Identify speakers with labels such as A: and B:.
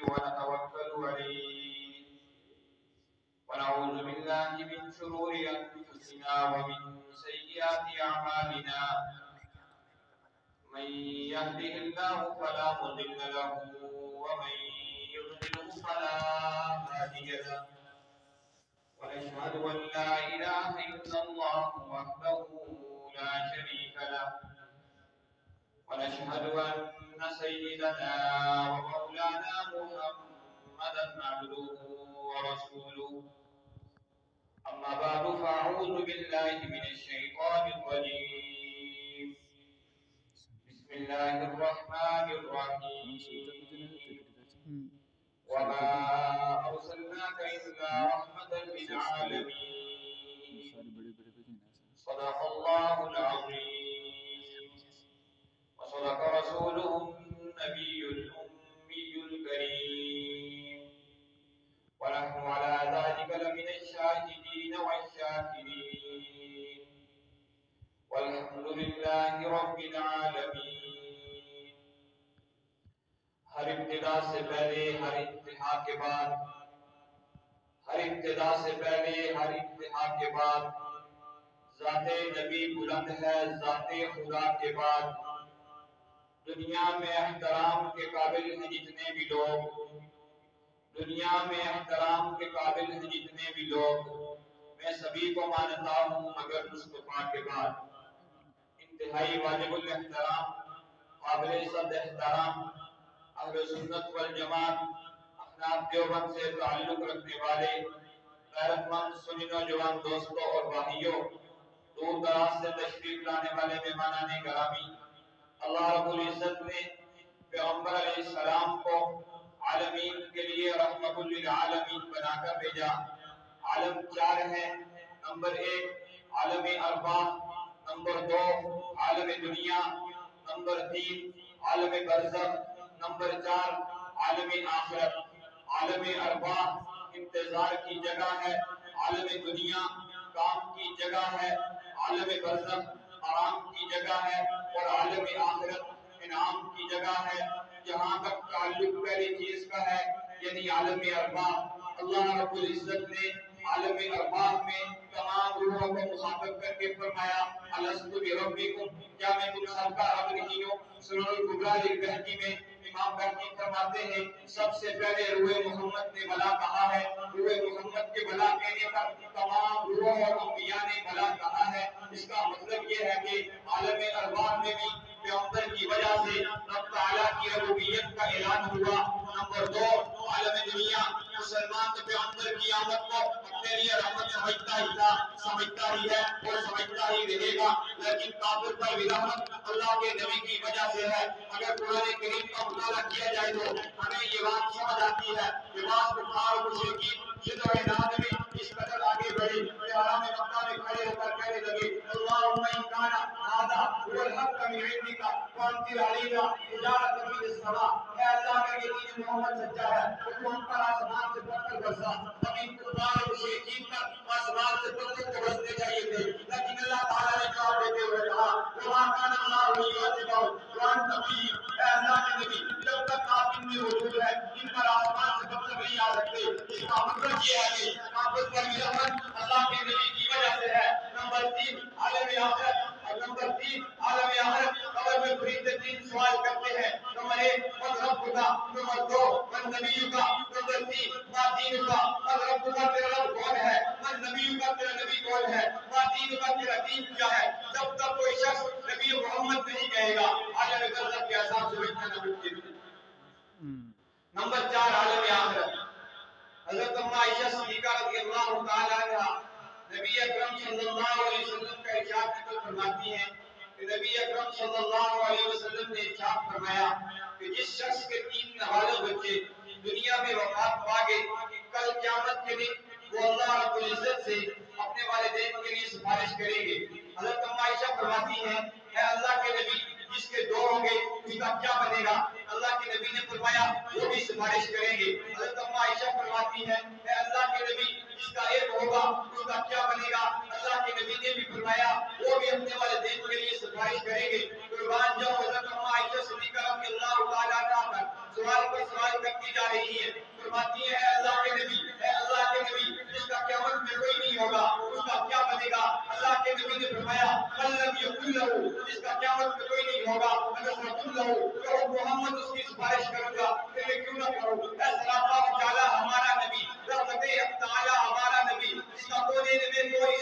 A: ونتوكل عليه ونعوذ بالله من شرور أنفسنا ومن سيئات أعمالنا من يهده الله فلا مضل له ومن يضلل فلا هادي له ونشهد أن لا إله إلا الله وحده لا شريك له ونشهد أن سيدنا ومولانا محمدا عبده ورسوله أما بعد فأعوذ بالله من الشيطان الرجيم بسم الله الرحمن الرحيم وما أرسلناك إلا رحمة للعالمين صدق الله العظيم وصدق رسوله النبي الأمي الكريم ونحن على ذلك لمن الشاهدين والشاكرين والحمد لله رب العالمين. ہر ابتدا سے پہلے ہر انتہا کے بعد ہر ابتدا سے پہلے ہر انتہا کے بعد ذات نبی بلند ہے. ذات خدا کے بعد دنیا میں احترام کے قابل ہیں جتنے بھی لوگ دنیا میں احترام کے قابل ہیں جتنے بھی لوگ میں سبھی کو مانتا ہوں مگر مصطفیٰ کے بعد انتہائی واجب الاحترام قابل صد احترام اہل سنت والجماعت احناف دیوبند سے تعلق رکھنے والے غیرت مند سنی نوجوان دوستوں اور بھائیوں دور دراز سے تشریف لانے والے مہمانان گرامی اللہ رب العزت نے پیغمبر علیہ السلام کو عالمین کے لیے رحمت للعالمین بنا کر بھیجا. عالم چار ہیں. نمبر 1 عالم ارواح، نمبر 2 عالم دنیا، نمبر 3 عالم برزخ، نمبر 4 عالم آخرت. عالم ارواح انتظار کی جگہ ہے، عالم دنیا کام کی جگہ ہے، عالم برزخ آرام کی جگہ ہے اور عالم آخرت انعام کی جگہ ہے. جہاں تک تعلق پہلی چیز کا ہے یعنی عالم ارواح، اللہ رب العزت نے عالم ارواح میں تمام روحوں کو مخاطب کر کے فرمایا الست بربکم، کیا میں تم سب کا رب نہیں ہوں؟ سنن الکبریٰ للبہقی میں امام بہقی فرماتے ہیں سب سے پہلے روح محمد نے بلا کہا ہے. روح محمد کے بلا کہنے پر تمام روحوں اور انبیاء نے بلا کہا ہے. اس کا مطلب یہ ہے کہ عالم ارواح میں بھی پیغمبر کی وجہ سے رب تعالیٰ کی ربوبیت کا اعلان ہوا. نمبر 2 عالم دنیا، مسلمان تو پیغمبر کی آمد کو اپنے لیے رحمت سمجھتا ہی تھا، سمجھتا ہی ہے اور سمجھتا ہی رہے گا، لیکن کافر پر بھی رحمت اللہ کے نبی کی وجہ سے ہے. اگر قرآن کریم کا مطالعہ کیا جائے تو ہمیں یہ بات سمجھ آتی ہے کہ بعض کفار و مشرکین شدہ ناد میں اس قدر آگے بڑھے کہ حرام مکہ میں کھڑے ہو کر کہنے لگے اللہم ان کان ھذا هو الحق من عندک فامطر علینا حجارۃ من السماء. اے اللہ اگر یہ دین محمد سچا ہے تو ہم پر آسمان سے پتھر برسا. اب ان کفار و مشرکین پر آسمان سے پتھر تو برسنے چاہیے تھے، لیکن اللہ تعالیٰ نے جواب دیتے ہوئے کہا وما کان اللہ لیعذبهم وانت فیہم. اے اللہ کے نبی جب تک آپ ان میں موجود ہے ان پر آسمان سے پتھر نہیں آ سکتے. اس کا مطلب یہ ہے کہ کافر پر بھی رحمت اللہ کے نبی کی وجہ سے ہے. نمبر 3 عالم آخرت، نمبر 3 عالم آخرت قبر میں فرشتے 3 سوال کرتے ہیں. نمبر 1 من رب کا، نمبر 2 من نبی کا، نمبر 3 ما دین کا. من رب کا تیرا رب کون ہے، من نبی کا تیرا نبی کون ہے، ما دین کا تیرا دین کیا ہے. جب تک کوئی شخص نبی محمد نہیں کہے گا عالم برزخ کے عذاب سے بچنا ناممکن ہے. نمبر 4 عالم آخرت. حضرت ام عائشہ صدیقہ رضی اللہ تعالی عنہا نبی اکرم صلی اللہ علیہ وسلم کا ارشاد نقل فرماتی ہیں کہ نبی اکرم صلی اللہ علیہ وسلم نے ارشاد فرمایا کہ جس شخص کے 3 نابالغ بچے دنیا میں وفات پا گئے کل قیامت کے دن وہ اللہ رب العزت سے اپنے والدین کے لیے سفارش کریں گے. حضرت ام عائشہ فرماتی ہیں اے اللہ کے نبی جس کے 2 ہوں گے اس کا کیا بنے گا؟ اللہ کے نبی نے فرمایا وہ بھی سفارش کریں گے. حضرت ام عائشہ فرماتی ہیں اے اللہ کے نبی جس کا 1 ہوگا اس کا کیا بنے گا؟ اللہ کے نبی نے بھی فرمایا وہ بھی اپنے والدین کے لیے سفارش کریں گے. قربان جاؤ حضرت ام عائشہ صدیقہ رضی اللہ تعالی عنہا سوال پر سوال رکھتی جا رہی ہے. فرماتی ہے اے اللہ کے نبی، اے اللہ کے نبی، جس کا قیامت میں کوئی نہیں ہوگا اس کا کیا بنے گا؟ اللہ کے نبی نے فرمایا مَلَّمْ يَكُنْ لَهُ، جس کا قیامت میں کوئی نہیں ہوگا اَنَسْرَةٌ لَهُ، کہ محمد اس کی سفارش کروں گا کہ میں کیوں نہ کروں. اے صراط تعالی ہمارا نبی، رحمت تعالی ہمارا نبی، جس کا کونے میں کوئی